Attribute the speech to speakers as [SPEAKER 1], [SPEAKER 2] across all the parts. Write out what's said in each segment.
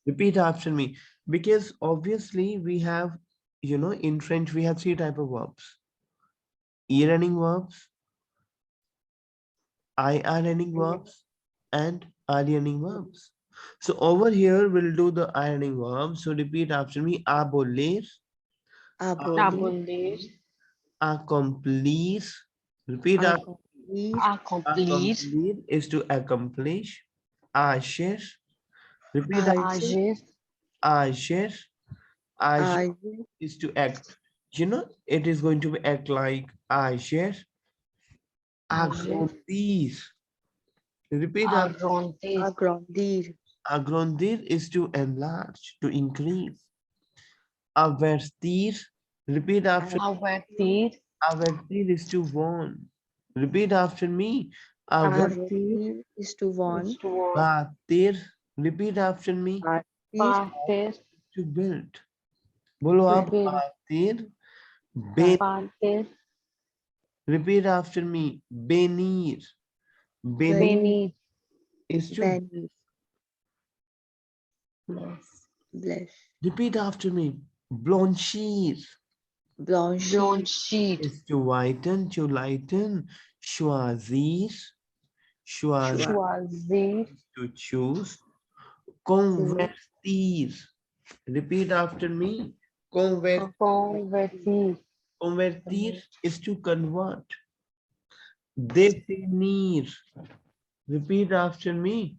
[SPEAKER 1] Repeat after me. Because obviously we have, in French we have three type of verbs. E running verbs, I are running verbs, and are running verbs. So over here we'll do the ironing verbs. So repeat after me. Abolir,
[SPEAKER 2] Abolir.
[SPEAKER 3] Abolir.
[SPEAKER 1] accomplir. Repeat after.
[SPEAKER 2] Accomplir.
[SPEAKER 3] Accomplir.
[SPEAKER 1] Accomplir is to accomplish. Agir. Repeat after.
[SPEAKER 2] Agir.
[SPEAKER 3] Agir.
[SPEAKER 1] Agir. Agir
[SPEAKER 2] Agir.
[SPEAKER 1] is to act. It is going to be act like agir.
[SPEAKER 3] Agir.
[SPEAKER 1] Agrandir. Repeat after.
[SPEAKER 3] Agrandir.
[SPEAKER 2] Agrandir.
[SPEAKER 1] Agrandir is to enlarge, to increase. Avertir. Repeat after.
[SPEAKER 3] Avertir.
[SPEAKER 1] Avertir is to warn. Repeat after me.
[SPEAKER 3] Avertir.
[SPEAKER 2] Avertir is to warn.
[SPEAKER 3] Restore.
[SPEAKER 1] Avertir. Repeat after me.
[SPEAKER 2] Partir.
[SPEAKER 3] Partir.
[SPEAKER 1] To build. बोलो
[SPEAKER 3] To
[SPEAKER 1] आप
[SPEAKER 3] build.
[SPEAKER 1] Aatir bay.
[SPEAKER 3] Partir.
[SPEAKER 1] Repeat after me. Benir. Benir
[SPEAKER 3] Benir.
[SPEAKER 1] is to.
[SPEAKER 2] Benir.
[SPEAKER 3] Bless.
[SPEAKER 2] Bless.
[SPEAKER 1] Repeat after me. Blanchir
[SPEAKER 2] Blanchir.
[SPEAKER 3] Blanchir.
[SPEAKER 1] is to whiten, to lighten. Choisir. Choisir
[SPEAKER 3] Choisir.
[SPEAKER 1] to choose. Convertir. Repeat after me.
[SPEAKER 3] Convertir.
[SPEAKER 1] Convertir is to convert. Definir. Repeat after me.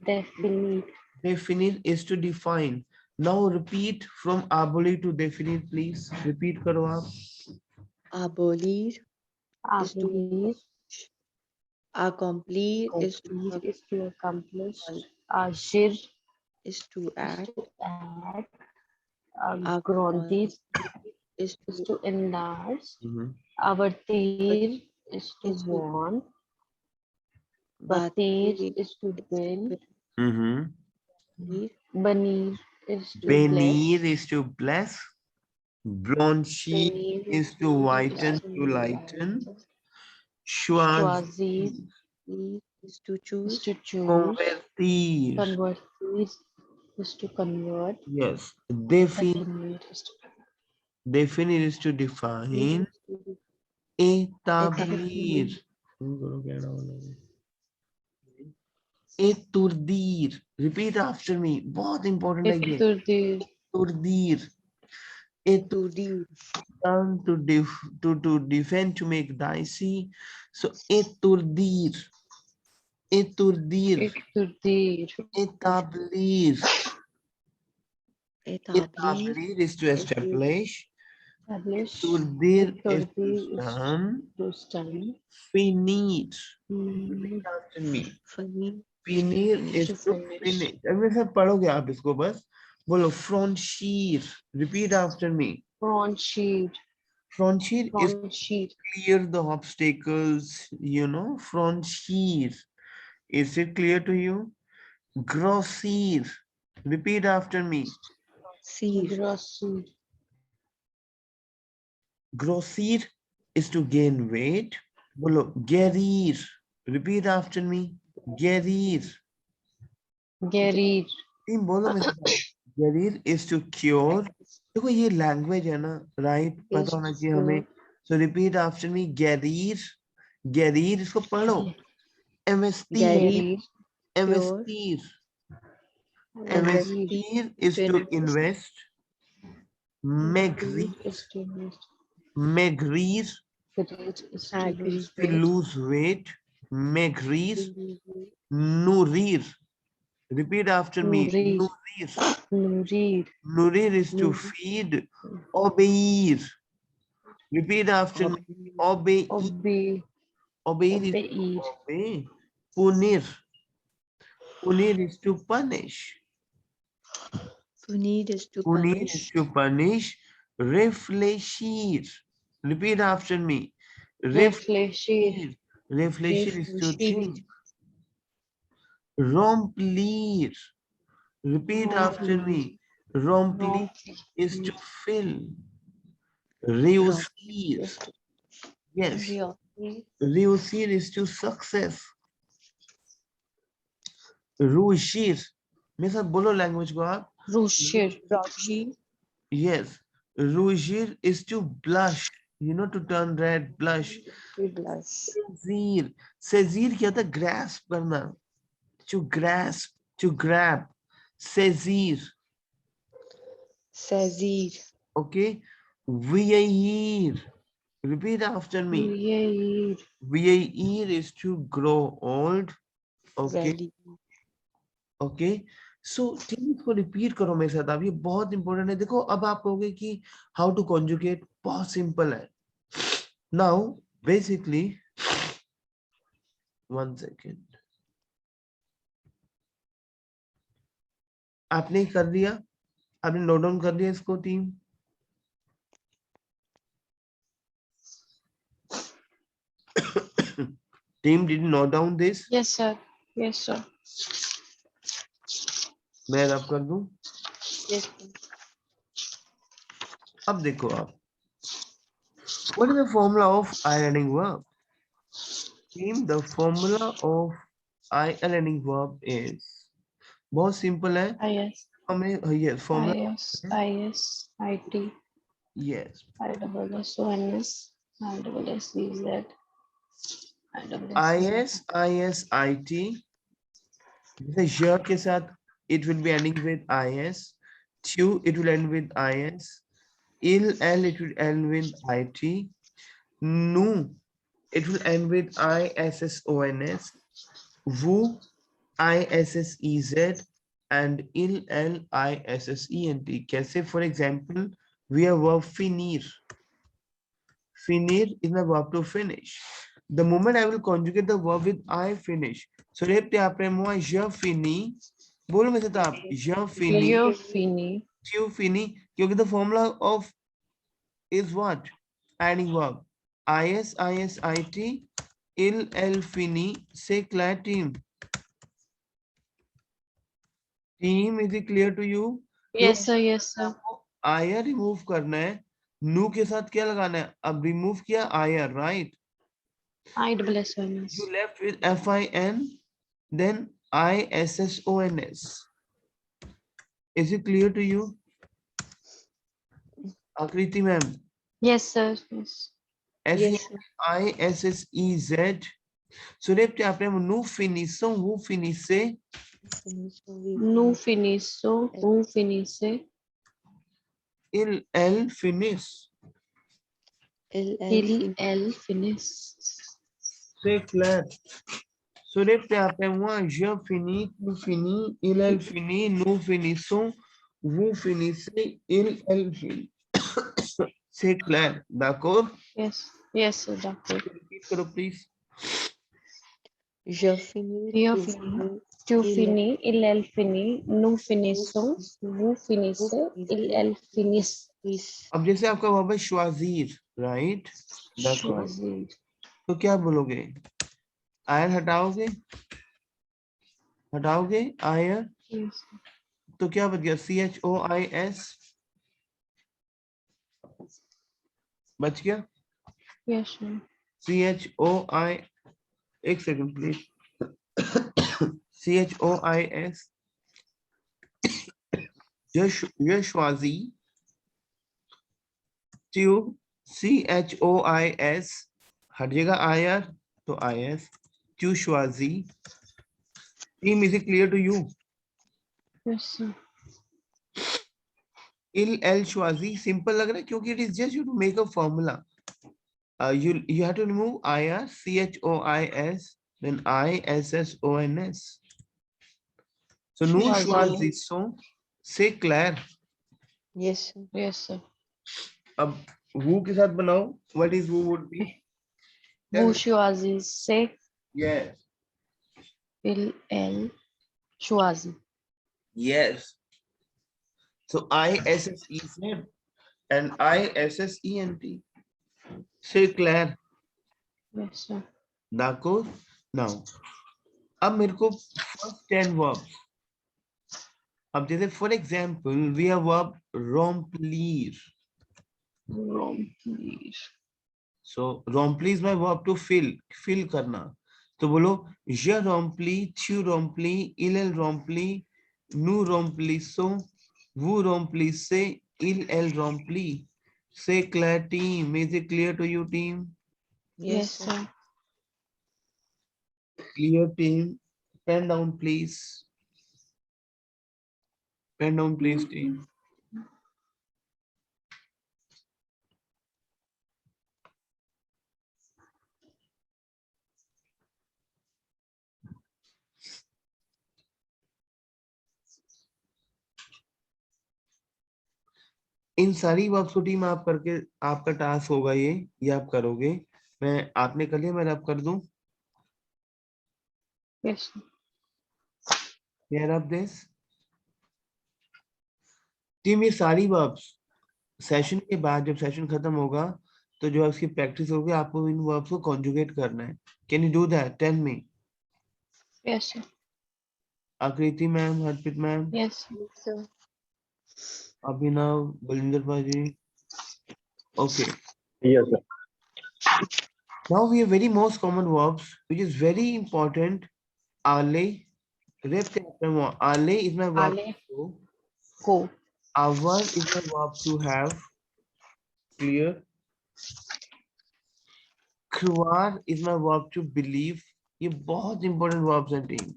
[SPEAKER 3] Definir.
[SPEAKER 1] Definir is to define. Now repeat from abolir to definir, please. Repeat karo aap.
[SPEAKER 2] Abolir is to
[SPEAKER 3] Abolir.
[SPEAKER 2] accomplir is to
[SPEAKER 3] Complete is to accomplish. Agir
[SPEAKER 2] is to
[SPEAKER 3] is
[SPEAKER 2] act.
[SPEAKER 3] to act.
[SPEAKER 2] Agrandir
[SPEAKER 3] Agrandir
[SPEAKER 2] is
[SPEAKER 3] is
[SPEAKER 2] to
[SPEAKER 3] to enlarge.
[SPEAKER 1] Mhm.
[SPEAKER 3] Avertir is to
[SPEAKER 2] is to
[SPEAKER 3] warn.
[SPEAKER 2] batir
[SPEAKER 3] Batir is to
[SPEAKER 2] is
[SPEAKER 3] build.
[SPEAKER 1] Mhm.
[SPEAKER 2] to
[SPEAKER 3] Banir is to
[SPEAKER 1] Benir
[SPEAKER 3] bless.
[SPEAKER 1] is to bless. Blanchir
[SPEAKER 3] Banir
[SPEAKER 1] is to
[SPEAKER 3] is
[SPEAKER 1] whiten, to
[SPEAKER 3] to
[SPEAKER 1] lighten.
[SPEAKER 3] light.
[SPEAKER 1] Choisir.
[SPEAKER 3] Choisir
[SPEAKER 2] is to
[SPEAKER 3] is
[SPEAKER 2] choose.
[SPEAKER 3] to choose.
[SPEAKER 1] Convertir.
[SPEAKER 3] Convertir is to convert.
[SPEAKER 1] Yes. Definir.
[SPEAKER 3] Definir is to
[SPEAKER 1] Definir is to define. Etablir. Eturdir. Repeat after me. बहुत important है ये.
[SPEAKER 3] Eturdir.
[SPEAKER 1] Eturdir.
[SPEAKER 2] To deal.
[SPEAKER 1] Eturn to defend, to make dicey. So eturdir. Eturdir.
[SPEAKER 3] Eturdir.
[SPEAKER 1] Etablir.
[SPEAKER 2] Etablir
[SPEAKER 1] Etablir is to
[SPEAKER 2] is to
[SPEAKER 1] establish.
[SPEAKER 3] Establish.
[SPEAKER 1] Eturdir is to
[SPEAKER 3] Eturdir is
[SPEAKER 1] stand.
[SPEAKER 3] to stand.
[SPEAKER 1] Finir.
[SPEAKER 3] Mm,
[SPEAKER 1] Repeat after me.
[SPEAKER 2] funny.
[SPEAKER 1] Finir
[SPEAKER 3] is
[SPEAKER 1] is
[SPEAKER 3] to
[SPEAKER 1] to
[SPEAKER 3] finish.
[SPEAKER 1] finish. अब मेरे साथ पढ़ोगे आप इसको बस. बोलो franchir. Repeat after me.
[SPEAKER 3] Front sheet.
[SPEAKER 1] Franchir is
[SPEAKER 3] Front sheet.
[SPEAKER 1] clear the obstacles, franchir. Is it clear to you? Grossir. Repeat after me.
[SPEAKER 2] Seer.
[SPEAKER 3] Grossir.
[SPEAKER 1] Grossir is to gain weight. Bolo, gerir. Repeat after me. Gerir.
[SPEAKER 3] Gerir.
[SPEAKER 1] Team बोलो मेरे साथ. Gerir is to cure. देखो ये language है ना, right? पता होना चाहिए हमें. So repeat after me. Gerir. Gerir इसको पढ़ो. Investir.
[SPEAKER 2] Gary.
[SPEAKER 3] Gerir.
[SPEAKER 1] Investir.
[SPEAKER 2] Investir.
[SPEAKER 1] Investir is to invest. Maigrir.
[SPEAKER 3] Gerir is to invest.
[SPEAKER 1] Maigrir
[SPEAKER 3] Gerir is to
[SPEAKER 2] Agree.
[SPEAKER 3] lose
[SPEAKER 1] to
[SPEAKER 3] weight.
[SPEAKER 1] lose weight. Maigrir. Nourir. Repeat after me.
[SPEAKER 3] Nourir.
[SPEAKER 1] Nourir.
[SPEAKER 3] Nourir.
[SPEAKER 1] Nourir is to feed. Obeir. Repeat after me. Obey.
[SPEAKER 3] Obey.
[SPEAKER 1] Obeir is to
[SPEAKER 3] Obeir.
[SPEAKER 1] obey. Punir. Punir is to punish.
[SPEAKER 2] Punir is to
[SPEAKER 1] Punir
[SPEAKER 2] punish.
[SPEAKER 1] is to punish. Refleshir. Repeat after me.
[SPEAKER 3] Refleshir.
[SPEAKER 1] Refleshir is to
[SPEAKER 2] Refleshir.
[SPEAKER 1] think. Remplir. Repeat after me. Remplir is to fill. Réussir.
[SPEAKER 3] Is to
[SPEAKER 1] Yes.
[SPEAKER 2] Real.
[SPEAKER 1] Réussir is to success. रूशीर, मेरे साथ बोलो language को आप।
[SPEAKER 3] Rushir.
[SPEAKER 2] Rashi.
[SPEAKER 1] Yes, rougir is to blush, you know, to turn red, blush.
[SPEAKER 2] To blush.
[SPEAKER 1] Sezir, sezir क्या था? Grasp करना, to grasp, to grab. Sezir,
[SPEAKER 2] Sazir.
[SPEAKER 1] okay. Vyair, repeat after me.
[SPEAKER 3] Year.
[SPEAKER 1] Vyair is to grow old, okay,
[SPEAKER 2] Valley.
[SPEAKER 1] okay. So ठीक इसको repeat करो मेरे साथ आप, ये बहुत इंपॉर्टेंट है। देखो अब आप कहोगे कि हाउ टू कॉन्जुगेट, बहुत सिंपल है। नाउ बेसिकली, वन सेकेंड, आपने कर लिया, आपने नोट डाउन कर लिया इसको team? Team did note down this?
[SPEAKER 3] Yes, sir. Yes, sir.
[SPEAKER 1] मैं रब कर दूं?
[SPEAKER 2] Yes.
[SPEAKER 1] अब देखो आप, what is the formula of ironing verb? Team, the formula of ironing verb is, बहुत सिंपल है।
[SPEAKER 3] IS.
[SPEAKER 1] हमें yes formula,
[SPEAKER 3] IS. IS. IT.
[SPEAKER 1] yes,
[SPEAKER 3] ISSONS. ISSEZ.
[SPEAKER 1] is it, जैसे य के साथ it will be ending with is, tu it will end with is, il it will end with it, nu it will end with issons, vu issez, and il issent. कैसे? For example, we have verb finir. Finir is the verb to finish. The moment I will conjugate the verb with I finish. So repte apre moi je finis. बोलो मेरे साथ आप, je finis,
[SPEAKER 3] Leo Fini.
[SPEAKER 1] tu finis, क्योंकि the formula of is what? Adding verb. Is it, il fini, say clear team. Team, is it clear to you?
[SPEAKER 3] Yes, sir. Yes, sir.
[SPEAKER 1] Eyre remove करना है, नू के साथ क्या लगाना है? अब रिमूव किया आयर, right?
[SPEAKER 3] ISSONS.
[SPEAKER 1] You left with fin, then issons. Is it clear to you? Akriti ma'am,
[SPEAKER 3] Yes, sir. Yes.
[SPEAKER 2] Yes.
[SPEAKER 1] fissez. So repte apre nu finissons, vous finissez,
[SPEAKER 3] Nu finisso. Un finisse.
[SPEAKER 1] il finissent.
[SPEAKER 3] Il finis.
[SPEAKER 1] C'est clair. So repte apre moi, je finis, tu finis, il finit, nous finissons, vous finissez, il finit. C'est clair, d'accord?
[SPEAKER 3] Yes. Yes, sir. Doctor.
[SPEAKER 1] Repeat करो please.
[SPEAKER 2] Je finis.
[SPEAKER 3] Io
[SPEAKER 2] Tu
[SPEAKER 3] fini.
[SPEAKER 2] finis.
[SPEAKER 3] Tu
[SPEAKER 2] Il
[SPEAKER 3] fini. Il fini. Nous finissons. Vous finissez. Il finis.
[SPEAKER 2] finis.
[SPEAKER 1] अब जैसे आपका verb है श्वाजीर, right?
[SPEAKER 3] Choisir.
[SPEAKER 1] तो क्या बोलोगे? आयर हटाओगे? हटाओगे आयर,
[SPEAKER 3] Yes.
[SPEAKER 1] तो क्या बच गया? CHOIS बच गया।
[SPEAKER 3] Yes, sir.
[SPEAKER 1] CHOI, एक सेकंड प्लीज, CHOIS, यशवाजी, ट्यूब, CHOIS, हटिएगा आयर तो IS, ट्यूशवाजी। Team, is it clear to you?
[SPEAKER 3] Yes, sir.
[SPEAKER 1] इल एल श्वाजी सिंपल लग रहा है क्योंकि it is just you to make a formula. You have to remove IR, CHOIS, then ISSONS. So nous
[SPEAKER 3] Choisir.
[SPEAKER 1] choisissons, c'est clair.
[SPEAKER 2] Yes. Sir.
[SPEAKER 3] Yes, sir.
[SPEAKER 1] अब who के साथ बनाओ, what is who would be?
[SPEAKER 3] Vous choisissez.
[SPEAKER 1] Yes,
[SPEAKER 3] Il choisit.
[SPEAKER 1] yes. So ISSEZ and ISSENT. C'est clair.
[SPEAKER 3] Yes, sir.
[SPEAKER 1] D'accord. Now, अब मेरे को first 10 verbs. अब जैसे for example, we have verb remplir.
[SPEAKER 3] Remplir.
[SPEAKER 1] So remplir is my verb to fill, fill करना. तो बोलो je remplis, tu remplis, il elle remplit, nous remplissons, vous remplissez, il elle remplit. Say clear team. Is it clear to you team?
[SPEAKER 2] Yes,
[SPEAKER 3] Yes,
[SPEAKER 2] sir.
[SPEAKER 3] sir.
[SPEAKER 1] Clear team. Pen down please. Pen down please team. इन सारी verbs को team आप करके आपका task होगा ये आप करोगे। मैं आपने कर लिया, मैं अब कर दूं।
[SPEAKER 3] Yes, sir.
[SPEAKER 1] Clear up this team. ये सारी वर्ब्स सेशन के बाद जब सेशन खत्म होगा तो जो इसकी प्रैक्टिस होगी आपको इन वर्ब्स को कॉन्जुगेट करना है। Can you do that? Tell me.
[SPEAKER 3] Yes, sir.
[SPEAKER 1] Akriti ma'am, Harpreet ma'am,
[SPEAKER 3] Yes, sir.
[SPEAKER 2] Yes, sir.
[SPEAKER 1] Abhinav, Balinder भाजी। Okay,
[SPEAKER 4] Yes, sir.
[SPEAKER 1] now we have very most common verbs which is very important. Ale, repte ale is my verb
[SPEAKER 3] Ale.
[SPEAKER 1] to.
[SPEAKER 3] Go.
[SPEAKER 1] Avoir is my verb to have. Clear. Croire is my verb to believe. ये बहुत important verbs हैं team.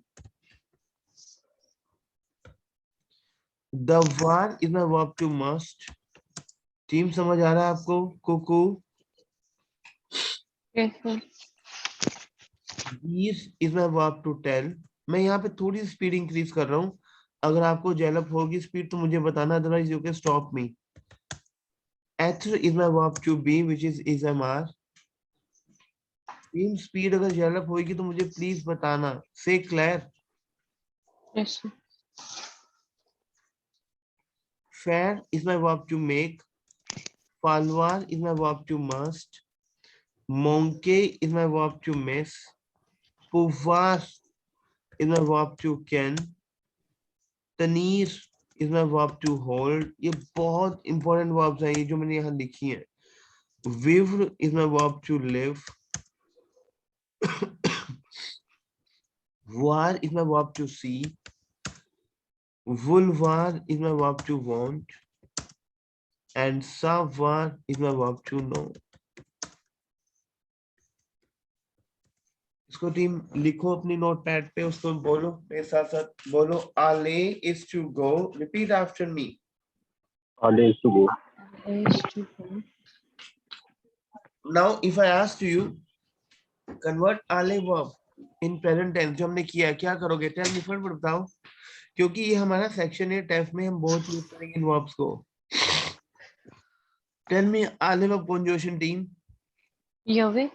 [SPEAKER 1] Devoir is my verb to must. Team समझ आ रहा है आपको? Kuku.
[SPEAKER 3] Yes, sir.
[SPEAKER 1] These is my verb to tell. मैं यहाँ पे थोड़ी स्पीड इंक्रीज कर रहा हूँ। अगर आपको डेवलप होगी स्पीड तो मुझे बताना, otherwise you can stop me. Être is my verb to be which is MR. Team speed अगर डेवलप होगी तो मुझे प्लीज बताना। से clear.
[SPEAKER 3] Yes, sir.
[SPEAKER 1] Faire is my verb to make. Falloir is my verb to must. Manquer is my verb to miss. Pouvoir is my verb to can. Tenir is my verb to hold. ये बहुत important verbs हैं ये जो मैंने यहाँ लिखी हैं। Vivre is my verb to live. Voir is my verb to see. Vouloir is my verb to want. And savoir is my verb to know. इसको टीम लिखो अपनी नोटपैड पे, उसको बोलो मेरे साथ साथ बोलो। Ale is to go. Repeat after me.
[SPEAKER 4] Ale is to go.
[SPEAKER 3] Ale is to go.
[SPEAKER 1] Now if I ask you convert ale verb in present tense जो हमने किया, क्या करोगे? टेल मी फटाफट बताओ, क्योंकि ये हमारा सेक्शन है टेस्ट में, हम बहुत यूज करेंगे इन वर्ब्स को। Tell me ale verb conjugation team.
[SPEAKER 3] Yahweh.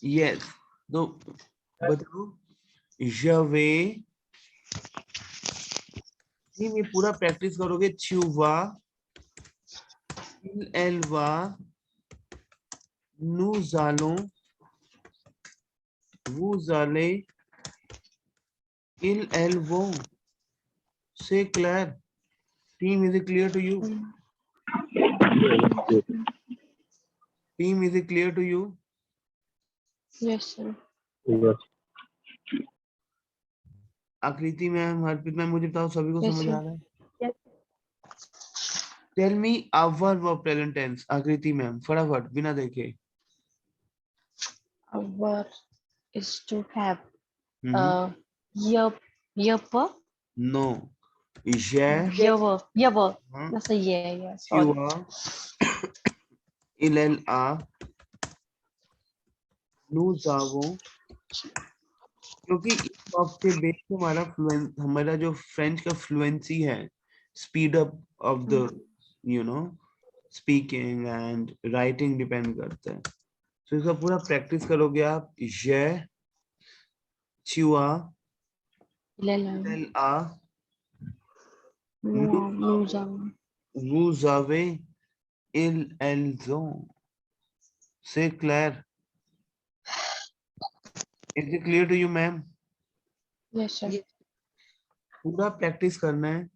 [SPEAKER 1] Yes, तो बताओ। je vais, ये पूरा प्रैक्टिस करोगे। tu vas, il elle va, nous allons, vous allez, ils elles vont। Say clear. Team, is it clear to you?
[SPEAKER 4] Yes.
[SPEAKER 1] Team, is it clear to you?
[SPEAKER 3] Yes, sir.
[SPEAKER 4] Yes.
[SPEAKER 1] आकृति ma'am, Harpreet ma'am, मुझे बताओ सभी को
[SPEAKER 3] Yes,
[SPEAKER 1] समझ
[SPEAKER 3] sir.
[SPEAKER 1] आ रहा है? Tell me our verb present tense. आकृति ma'am फटाफट बिना देखे।
[SPEAKER 3] Our is to have.
[SPEAKER 1] Hmm,
[SPEAKER 3] Yup.
[SPEAKER 1] no. J'ai,
[SPEAKER 3] Yawa.
[SPEAKER 1] हाँ,
[SPEAKER 3] That's a yeah.
[SPEAKER 1] tu
[SPEAKER 3] Sorry.
[SPEAKER 1] as, il elle a, nous avons। क्योंकि इस वर्ब के बेस पे हमारा जो फ्रेंच का फ्लुएंसी है, speed up of the speaking and writing depend करता है। तो इसका पूरा प्रैक्टिस करोगे आप। j'ai, tu as,
[SPEAKER 3] Lela.
[SPEAKER 1] elle a,
[SPEAKER 3] Nous avons.
[SPEAKER 1] vous avez, ils elles ont। C'est clair? Is it clear to you, ma'am?
[SPEAKER 3] Yes, sir.
[SPEAKER 1] पूरा practice करना है,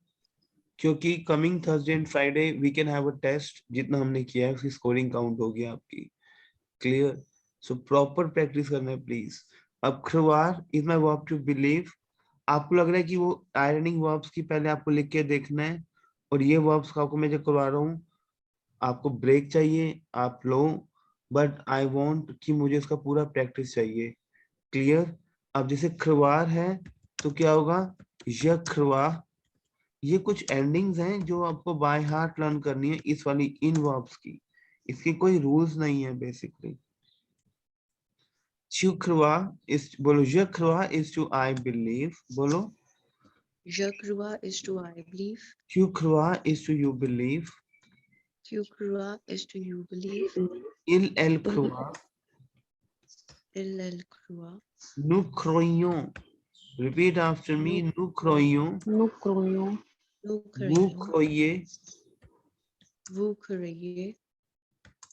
[SPEAKER 1] क्योंकि coming Thursday and Friday we can have a test. जितना हमने किया है उसकी scoring count होगी आपकी। क्लियर? सो प्रॉपर प्रैक्टिस करना है प्लीज। अब खरवार is my verb to believe. आपको लग रहा है कि वो आयरनिंग वर्ब्स की पहले आपको लिख के देखना है, और ये वर्ब्स का आपको मैं जो करवा रहा हूँ, आपको ब्रेक चाहिए आप लो, बट आई वांट कि मुझे इसका पूरा प्रैक्टिस चाहिए। क्लियर? अब जैसे खरवार है तो क्या होगा, यखरवा। ये कुछ एंडिंग्स हैं जो आपको बाय हार्ट लर्न करनी है इस वाली इन वर्ब्स की, इसके कोई रूल्स नहीं है बेसिकली। शुक्रवा इज, बोलो यखरवा इज टू आई बिलीव, बोलो
[SPEAKER 2] Jakrua is to I believe.
[SPEAKER 1] शुक्रवा is to you believe.
[SPEAKER 2] Kyukrua is to you believe.
[SPEAKER 1] इल एल खरवा,
[SPEAKER 2] Il Krua.
[SPEAKER 1] नु croyon, repeat after me, नु croyon,
[SPEAKER 3] Nu croyon.
[SPEAKER 2] Nu
[SPEAKER 1] vous
[SPEAKER 2] Krayon.
[SPEAKER 1] croyez,
[SPEAKER 2] Vous Kraye.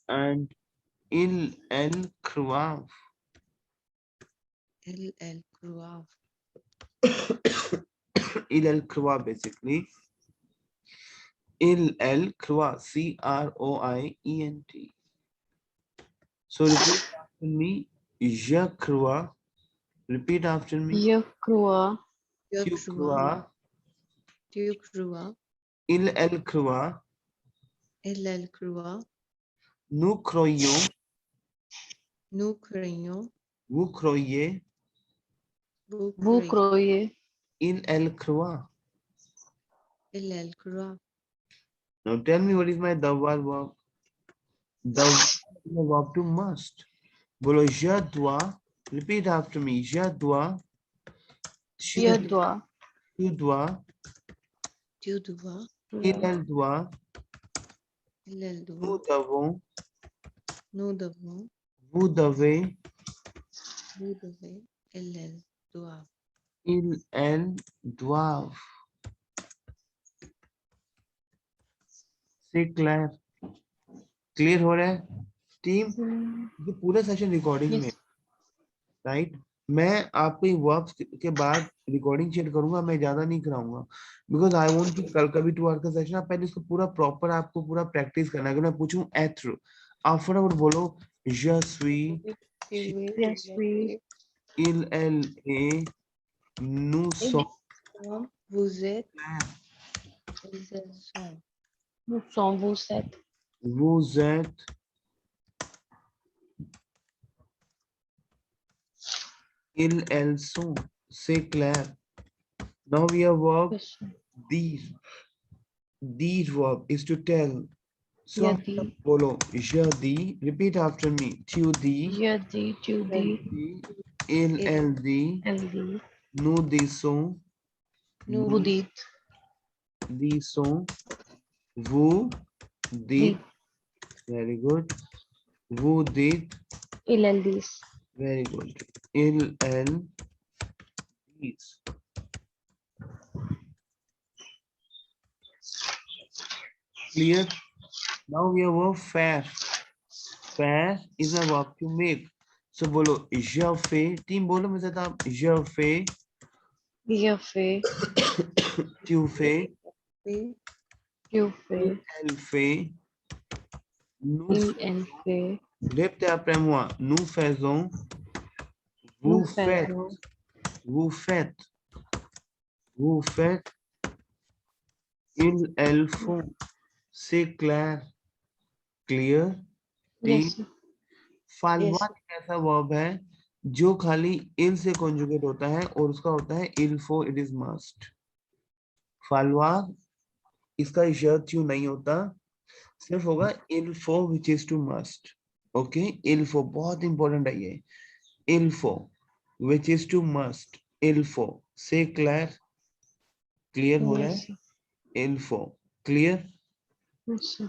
[SPEAKER 1] and il elle croit.
[SPEAKER 2] Il Krua.
[SPEAKER 1] Il elle croit basically. Il elle croit, CROIENT. So repeat after me, je crois. Repeat after me,
[SPEAKER 3] Je crois.
[SPEAKER 1] tu
[SPEAKER 2] Yakrua.
[SPEAKER 1] crois.
[SPEAKER 2] Kyukrua.
[SPEAKER 1] Il elle croit.
[SPEAKER 2] Il Krua.
[SPEAKER 1] Nous croyons.
[SPEAKER 2] Nu Krayon.
[SPEAKER 1] Vous croyez.
[SPEAKER 2] Vous
[SPEAKER 3] Vous
[SPEAKER 2] Kraye.
[SPEAKER 3] croyez.
[SPEAKER 1] Il elle croit.
[SPEAKER 2] Il Krua.
[SPEAKER 1] Now tell me, what is my devoir verb? The verb to must. Bolo je dois. Repeat after me. Je dois.
[SPEAKER 3] Je dois.
[SPEAKER 1] Tu dois.
[SPEAKER 2] Tu dois.
[SPEAKER 1] Elle doit.
[SPEAKER 2] Il
[SPEAKER 1] Nous
[SPEAKER 2] doit.
[SPEAKER 1] devons.
[SPEAKER 2] Nous devons.
[SPEAKER 1] Vous devez.
[SPEAKER 2] Vous devez. Il doit.
[SPEAKER 1] Ils, elles doivent. C'est clair. Clear हो रहा है team? ये पूरा session recording में,
[SPEAKER 3] Yes.
[SPEAKER 1] Right? मैं आपको ये verbs के बाद रिकॉर्डिंग शेयर करूंगा, मैं ज्यादा नहीं कराऊंगा, बिकॉज आई वांट कि कल का भी 2 आवर का सेशन, आप पहले इसको पूरा प्रॉपर आपको पूरा प्रैक्टिस करना है। अगर मैं पूछूं एथ्र, आप फटाफट बोलो je suis,
[SPEAKER 3] Je suis.
[SPEAKER 1] il elle est, nous sommes,
[SPEAKER 2] Vous êtes. Ils sont.
[SPEAKER 3] Nous sommes. Vous êtes.
[SPEAKER 1] vous êtes, ils elles sont. C'est clair? Now we have verb
[SPEAKER 3] Yes.
[SPEAKER 1] these. These verb is to tell. So
[SPEAKER 3] Je dis.
[SPEAKER 1] bolo je dis, repeat after me, tu dis,
[SPEAKER 3] Je dis. Tu dis.
[SPEAKER 1] il elle dit,
[SPEAKER 3] Elle dit.
[SPEAKER 1] nous disons,
[SPEAKER 2] Nous
[SPEAKER 3] Vous dites.
[SPEAKER 1] disons, vous dites, very good, vous dites,
[SPEAKER 3] Il elle dit.
[SPEAKER 1] very good, il elle disent. Clear? Now we have verb faire. Faire is a verb to make. So bolo je fais, team bolo मेरे साथ आप, je fais,
[SPEAKER 3] Je fais.
[SPEAKER 1] tu fais,
[SPEAKER 2] fait.
[SPEAKER 3] Tu fais.
[SPEAKER 1] elle fait, nous
[SPEAKER 3] Il elle fait.
[SPEAKER 1] répétez après moi, nous faisons, vous
[SPEAKER 3] Nous
[SPEAKER 1] faites,
[SPEAKER 3] faisons.
[SPEAKER 1] vous faites, vous faites, ils elles font. C'est clair? Clear?
[SPEAKER 3] Yes.
[SPEAKER 1] फालवा एक ऐसा verb है जो खाली इल से conjugate होता है और उसका होता है इल फो, इट इज मस्ट। फालवा इसका शर्त क्यों नहीं होता, सिर्फ होगा इल फो which is to must. Okay, इल फो बहुत इंपॉर्टेंट है ये, इल फो विच इज टू मस्ट, इल फो। Say clear? क्लियर हो रहा है?
[SPEAKER 3] Yes.
[SPEAKER 1] इल फो क्लियर?
[SPEAKER 3] Yes.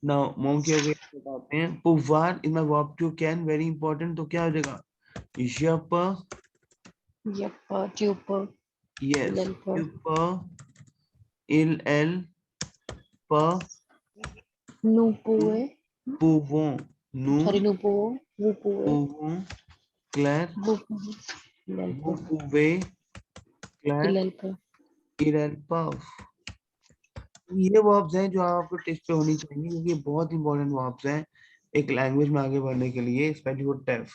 [SPEAKER 1] नाउ मोम के हो गए, बताते हैं pouvoir in my verb to can, very important, तो क्या हो जाएगा, je peux,
[SPEAKER 3] Je peux. Tu peux.
[SPEAKER 1] yes,
[SPEAKER 3] Il elle peut.
[SPEAKER 1] tu peux, il elle peut,
[SPEAKER 3] Nous pouvons.
[SPEAKER 1] pouvons, nous
[SPEAKER 3] Sorry, nous pouvons. Vous pouvez.
[SPEAKER 1] pouvons, clair,
[SPEAKER 3] Vous pouvez. Il elle
[SPEAKER 1] vous
[SPEAKER 3] peut.
[SPEAKER 1] pouvez, clair,
[SPEAKER 3] Il elle peut.
[SPEAKER 1] il elle peuvent। ये verbs हैं जो आपको test पे होनी चाहिए, क्योंकि ये बहुत इंपॉर्टेंट वर्ब्स हैं एक लैंग्वेज में आगे बढ़ने के लिए, स्पेशली फॉर टेफ।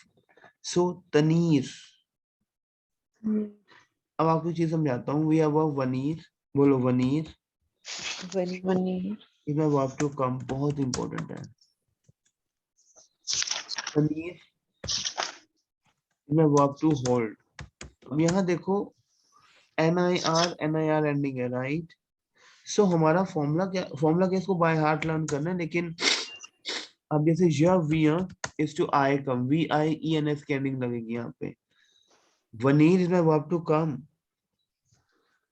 [SPEAKER 1] सो तनीर, अब आपको चीज समझाता हूँ. वी हैव अ वनीर. बोलो वनीर.
[SPEAKER 2] Veneer.
[SPEAKER 3] veneer,
[SPEAKER 1] इसमें वर्ब टू कम बहुत इंपॉर्टेंट है. वनीर इसमें वर्ब टू होल्ड. अब यहाँ देखो NIR एंडिंग है, राइट. सो हमारा फॉर्मूला क्या इसको बाय हार्ट लर्न करना है. लेकिन अब जैसे is to I come, VIENS की एंडिंग लगेगी यहाँ पे. वनीर इसमें verb to come.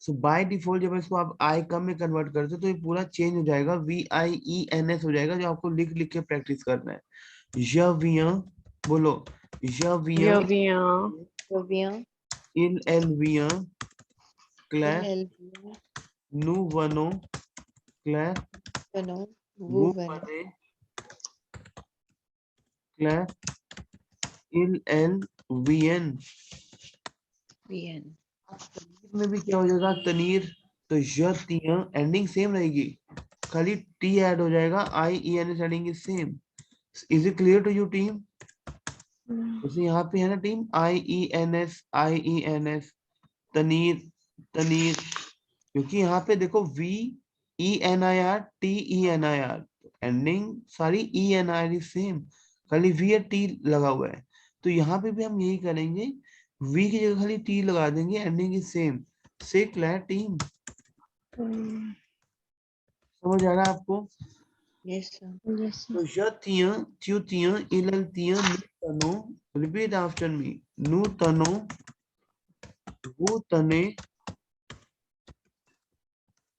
[SPEAKER 1] So by default जब इसको आप आई कम में कन्वर्ट करते हो तो ये पूरा चेंज हो जाएगा, VIENS हो जाएगा, जो आपको लिख लिख के प्रैक्टिस करना है. यविया. बोलो यविया.
[SPEAKER 3] यविया,
[SPEAKER 2] Ravia.
[SPEAKER 1] इलएलविया. क्लैर.
[SPEAKER 2] Ilelvia.
[SPEAKER 1] नु वनो. क्लैर.
[SPEAKER 2] Vano.
[SPEAKER 1] वो
[SPEAKER 2] Vuvano.
[SPEAKER 1] बने. क्लैर. ILLVN.
[SPEAKER 2] Vn.
[SPEAKER 1] में भी क्या हो जाएगा तनीर. तो यतिया एंडिंग सेम रहेगी, खाली टी ऐड हो जाएगा. IENS ending is same. Is it clear to you team? जैसे यहाँ पे है ना टीम, IENS तनीर तनीर. क्योंकि यहाँ पे देखो VENIR TENIR एंडिंग सारी ENIR इज सेम, खाली V और T लगा हुआ है. तो यहाँ पे भी हम यही करेंगे, V की जगह खाली T लगा देंगे, एंडिंग इज सेम. से क्लियर टीम? समझ आ रहा है आपको?
[SPEAKER 2] Yes, sir.
[SPEAKER 3] yes,
[SPEAKER 1] तो यतिया त्युतिया इललतिया नूतनो. Repeat after me. नूतनो. भूतने.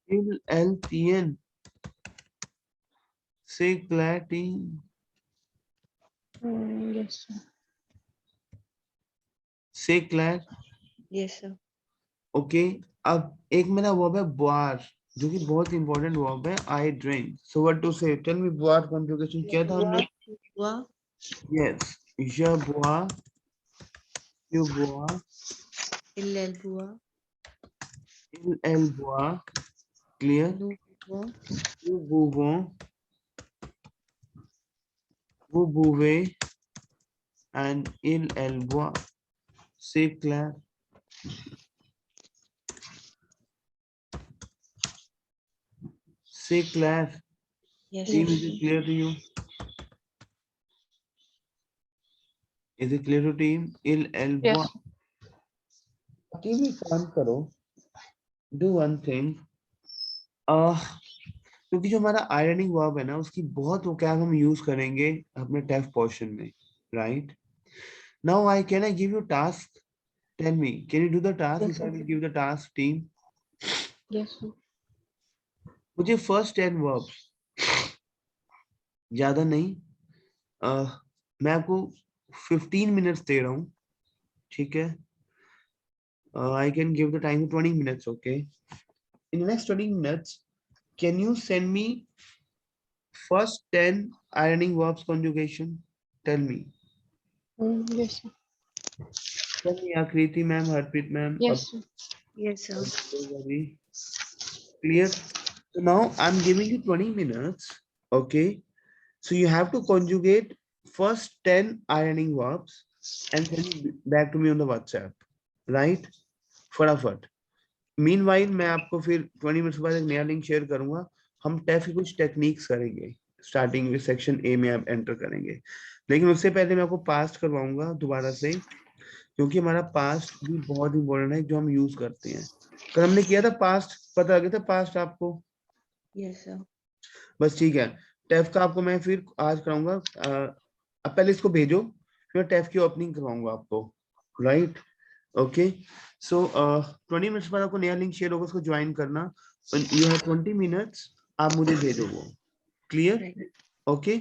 [SPEAKER 1] इलएलतियन. से क्लियर टीम?
[SPEAKER 3] yes,
[SPEAKER 1] से क्लियर?
[SPEAKER 2] Yes, sir.
[SPEAKER 1] ओके. अब एक मेरा वर्ब है बुआर, जो कि बहुत इंपॉर्टेंट वर्ब है. I drink. So what to say? Tell me बुआर कॉन्जुगेशन क्या था हमने?
[SPEAKER 2] Bua.
[SPEAKER 1] यस. ये बुआ. यू बुआ.
[SPEAKER 2] Ilelvua.
[SPEAKER 1] इल एल बुआ. क्लियर.
[SPEAKER 2] Nuvo.
[SPEAKER 1] यू बुवो. वो बुवे. एंड इल एल बुआ. से क्लियर? से clear?
[SPEAKER 2] Yes,
[SPEAKER 1] team,
[SPEAKER 2] sir.
[SPEAKER 1] Is it clear to you? Is it clear to team? Il el
[SPEAKER 3] yes,
[SPEAKER 1] buah. Team एक काम करो, do one thing. क्योंकि जो हमारा आयरनिंग वर्ब है ना, उसकी बहुत वोकैब हम यूज करेंगे अपने टेस्ट पोर्शन में, right. Now can I give you task? Tell me, can you do the task?
[SPEAKER 3] Yes,
[SPEAKER 1] if I
[SPEAKER 3] sir.
[SPEAKER 1] Will give the task team.
[SPEAKER 3] yes,
[SPEAKER 1] मुझे फर्स्ट 10 वर्ब्स, ज्यादा नहीं, मैं आपको 15 मिनट्स दे रहा हूँ, ठीक है. I can give the time 20 minutes, okay? In the next 20 minutes, can you send me first 10 ironing verbs conjugation? Tell me.
[SPEAKER 3] yes, sir.
[SPEAKER 1] Tell me, Akriti ma'am, Harpreet ma'am.
[SPEAKER 3] yes, sir.
[SPEAKER 2] Yes, sir.
[SPEAKER 1] Very clear. So now I'm giving you 20 minutes, okay? So you have to conjugate first 10 ironing verbs and send it back to me on the WhatsApp, right? फटाफट. Meanwhile मैं आपको फिर 20 minutes बाद एक नया link share करूंगा. हम टेफ की कुछ टेक्निक्स करेंगे, स्टार्टिंग में सेक्शन ए में आप एंटर करेंगे. लेकिन उससे पहले मैं आपको पास्ट करवाऊंगा दोबारा से, क्योंकि हमारा पास्ट भी बहुत इंपॉर्टेंट है जो हम यूज करते हैं. कल हमने किया था पास्ट, पता लगा था पास्ट आपको?
[SPEAKER 2] Yes, sir.
[SPEAKER 1] बस ठीक है. टेफ का आपको मैं फिर आज कराऊंगा. अब पहले इसको भेजो, फिर टेफ की ओपनिंग करवाऊंगा आपको, राइट. ओके. सो 20 मिनट्स बाद आपको नया लिंक शेयर होगा, उसको ज्वाइन करना. यू हैव 20 मिनट्स, आप मुझे भेजो वो. Clear?
[SPEAKER 2] Right.
[SPEAKER 1] Okay.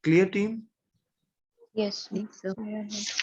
[SPEAKER 1] Clear team?
[SPEAKER 3] Yes, sir.
[SPEAKER 2] Yes, sir.
[SPEAKER 3] I am here.